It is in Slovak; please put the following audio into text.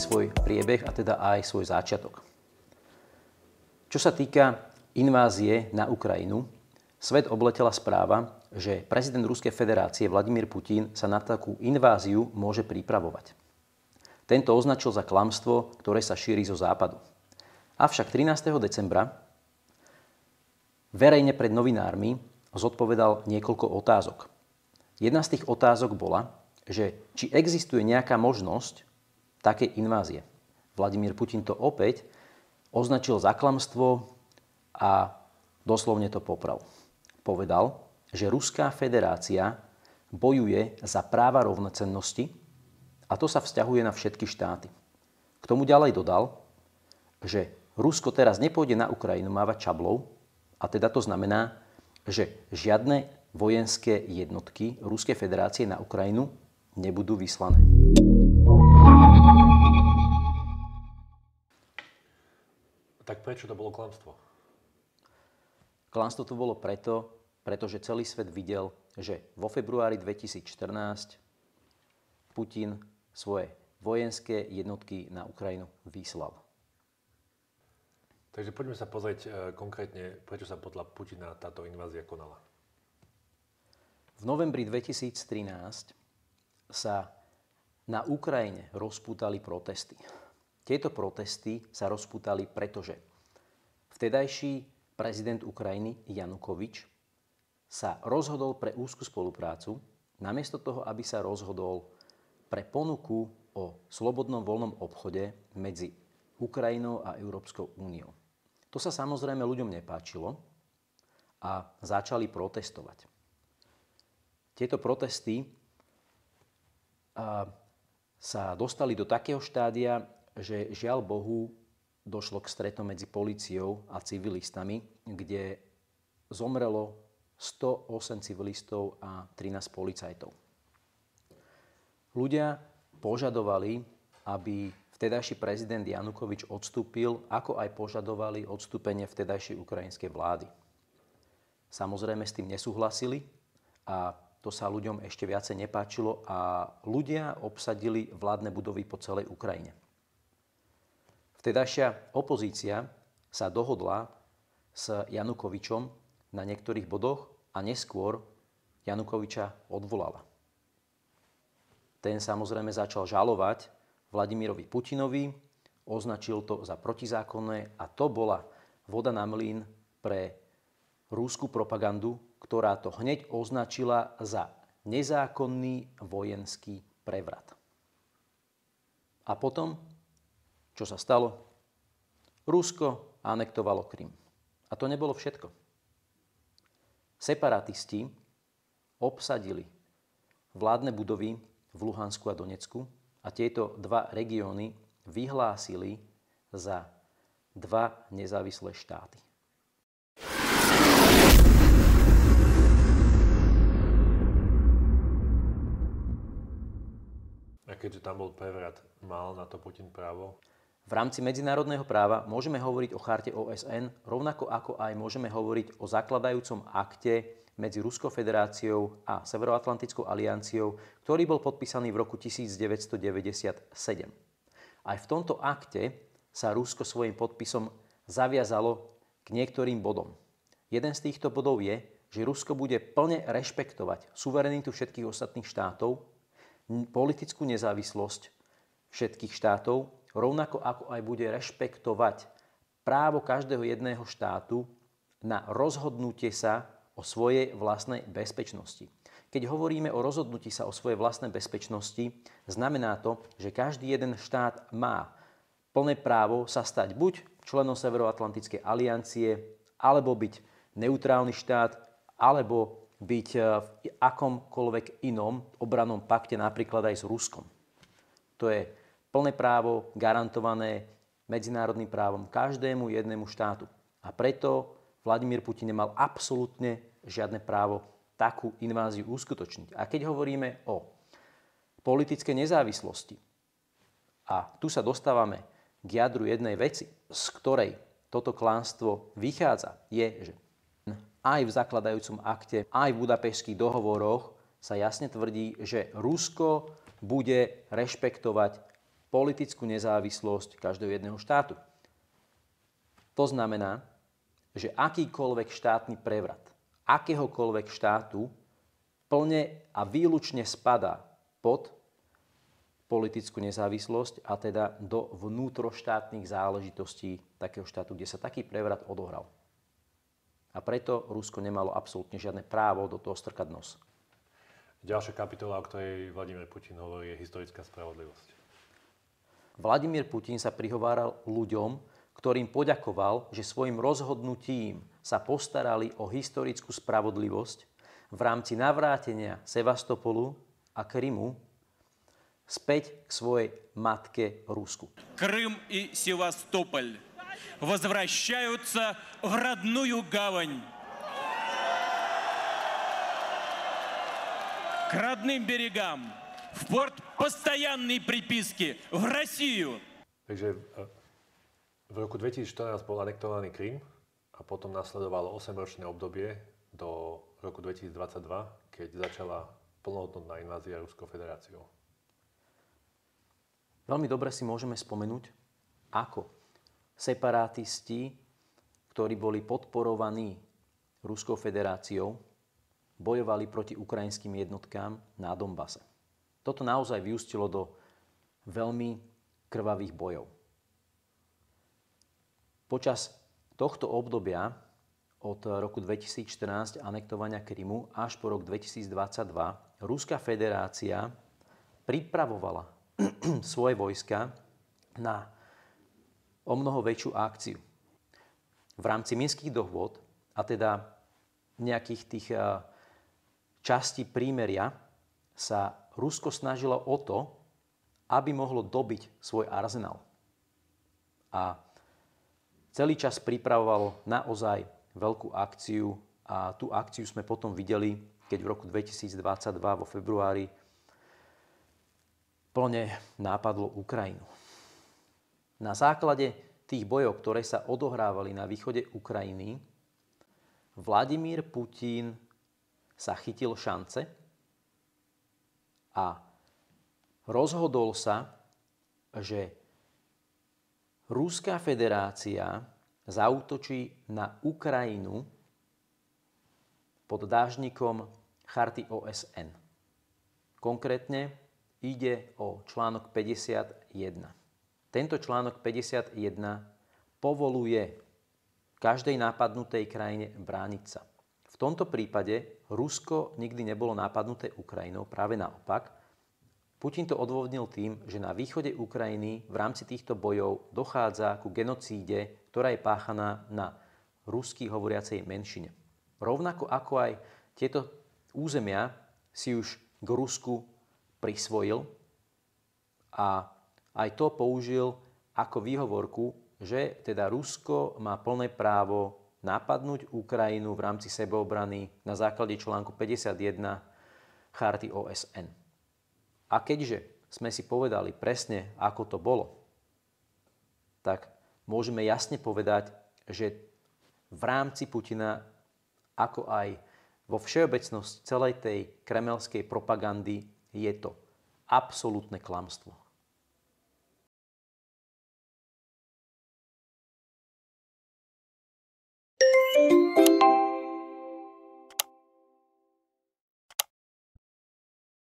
svoj priebeh a teda aj svoj začiatok. Čo sa týka invázie na Ukrajinu, svet obletela správa, že prezident Ruskej federácie Vladimír Putin sa na takú inváziu môže pripravovať. Tento označil za klamstvo, ktoré sa šíri zo západu. Avšak 13. decembra verejne pred novinármi zodpovedal niekoľko otázok. Jedna z tých otázok bola, že či existuje nejaká možnosť takej invázie. Vladimír Putin to opäť označil za klamstvo a doslovne to popral. Povedal, že Ruská federácia bojuje za práva rovnocennosti a to sa vzťahuje na všetky štáty. K tomu ďalej dodal, že Rusko teraz nepôjde na Ukrajinu mávať čablou a teda to znamená, že žiadne vojenské jednotky Ruskej federácie na Ukrajinu nebudú vyslané. Tak prečo to bolo klamstvo? Klamstvo to bolo pretože celý svet videl, že vo februári 2014 Putin svoje vojenské jednotky na Ukrajinu vyslal. Takže poďme sa pozrieť konkrétne, prečo sa podľa Putina táto invázia konala. V novembri 2013 sa na Ukrajine rozpútali protesty. Tieto protesty sa rozpútali, pretože vtedajší prezident Ukrajiny Janukovič sa rozhodol pre úzku spoluprácu, namiesto toho, aby sa rozhodol pre ponuku o slobodnom voľnom obchode medzi Ukrajinou a Európskou úniou. To sa samozrejme ľuďom nepáčilo a začali protestovať. Tieto protesty sa dostali do takého štádia, že žiaľ Bohu došlo k stretom medzi políciou a civilistami, kde zomrelo 108 civilistov a 13 policajtov. Ľudia požadovali, aby vtedajší prezident Janukovič odstúpil, ako aj požadovali odstúpenie vtedajšej ukrajinskej vlády. Samozrejme s tým nesúhlasili a to sa ľuďom ešte viacej nepáčilo a ľudia obsadili vládne budovy po celej Ukrajine. Vtedajšia opozícia sa dohodla s Janukovičom na niektorých bodoch a neskôr Janukoviča odvolala. Ten samozrejme začal žalovať Vladimírovi Putinovi, označil to za protizákonné a to bola voda na mlyn pre rúsku propagandu, ktorá to hneď označila za nezákonný vojenský prevrat. A potom, čo sa stalo? Rusko anektovalo Krym. A to nebolo všetko. Separatisti obsadili vládne budovy v Luhansku a Donecku a tieto dva regióny vyhlásili za dva nezávislé štáty. A keďže tam bol prevrat, mal na to Putin právo? V rámci medzinárodného práva môžeme hovoriť o charte OSN, rovnako ako aj môžeme hovoriť o zakladajúcom akte medzi Ruskou federáciou a Severoatlantickou alianciou, ktorý bol podpísaný v roku 1997. Aj v tomto akte sa Rusko svojím podpisom zaviazalo k niektorým bodom. Jeden z týchto bodov je, že Rusko bude plne rešpektovať suverenitu všetkých ostatných štátov, politickú nezávislosť všetkých štátov, rovnako ako aj bude rešpektovať právo každého jedného štátu na rozhodnutie sa o svojej vlastnej bezpečnosti. Keď hovoríme o rozhodnutí sa o svojej vlastnej bezpečnosti, znamená to, že každý jeden štát má plné právo sa stať buď členom Severoatlantickej aliancie, alebo byť neutrálny štát, alebo byť v akomkoľvek inom obrannom pakte, napríklad aj s Ruskom. To je plné právo garantované medzinárodným právom každému jednému štátu. A preto Vladimír Putin nemal absolútne žiadne právo takú inváziu uskutočniť. A keď hovoríme o politickej nezávislosti, a tu sa dostávame k jadru jednej veci, z ktorej toto klamstvo vychádza, je, že aj v zakladajúcom akte, aj v Budapešťských dohovoroch sa jasne tvrdí, že Rusko bude rešpektovať politickú nezávislosť každého jedného štátu. To znamená, že akýkoľvek štátny prevrat akéhokoľvek štátu plne a výlučne spadá pod politickú nezávislosť a teda do vnútroštátnych záležitostí takého štátu, kde sa taký prevrat odohral. A preto Rusko nemalo absolútne žiadne právo do toho strkať nos. Ďalšia kapitola, o ktorej Vladimír Putin hovorí, je historická spravodlivosť. Vladimír Putin sa prihováral ľuďom, ktorým poďakoval, že svojim rozhodnutím sa postarali o historickú spravodlivosť v rámci navrátenia Sevastopolu a Krymu späť k svojej matke Rusku. Крым и Севастополь возвращаются в родную гавань. К родным берегам, в порт постоянной приписки, в Россию. Takže v roku 2014 bol anektovaný Krym a potom nasledovalo 8-ročné obdobie do roku 2022, keď začala plnohodnotná invázia Ruskou federáciou. Veľmi dobre si môžeme spomenúť, ako separátisti, ktorí boli podporovaní Ruskou federáciou, bojovali proti ukrajinským jednotkám na Donbase. Toto naozaj vyústilo do veľmi krvavých bojov. Počas tohto obdobia od roku 2014 anektovania Krymu až po rok 2022 Ruská federácia pripravovala svoje vojska na omnoho väčšiu akciu. V rámci minských dohôd, a teda nejakých tých častí prímeria, sa Rusko snažilo o to, aby mohlo dobiť svoj arzenál. A celý čas pripravovalo naozaj veľkú akciu a tú akciu sme potom videli, keď v roku 2022 vo februári plne nápadlo Ukrajinu. Na základe tých bojov, ktoré sa odohrávali na východe Ukrajiny, Vladimír Putin sa chytil šance a rozhodol sa, že Ruská federácia zaútočí na Ukrajinu pod dážnikom Charty OSN. Konkrétne ide o článok 51. Tento článok 51 povoluje každej napadnutej krajine brániť sa. V tomto prípade Rusko nikdy nebolo napadnuté Ukrajinou, práve naopak. Putin to odôvodnil tým, že na východe Ukrajiny v rámci týchto bojov dochádza ku genocíde, ktorá je páchaná na rusky hovoriacej menšine. Rovnako ako aj tieto územia si už k Rusku prisvojil a aj to použil ako výhovorku, že teda Rusko má plné právo napadnúť Ukrajinu v rámci sebeobrany na základe článku 51 Charty OSN. A keďže sme si povedali presne, ako to bolo, tak môžeme jasne povedať, že v rámci Putina, ako aj vo všeobecnosti celej tej kremelskej propagandy, je to absolútne klamstvo.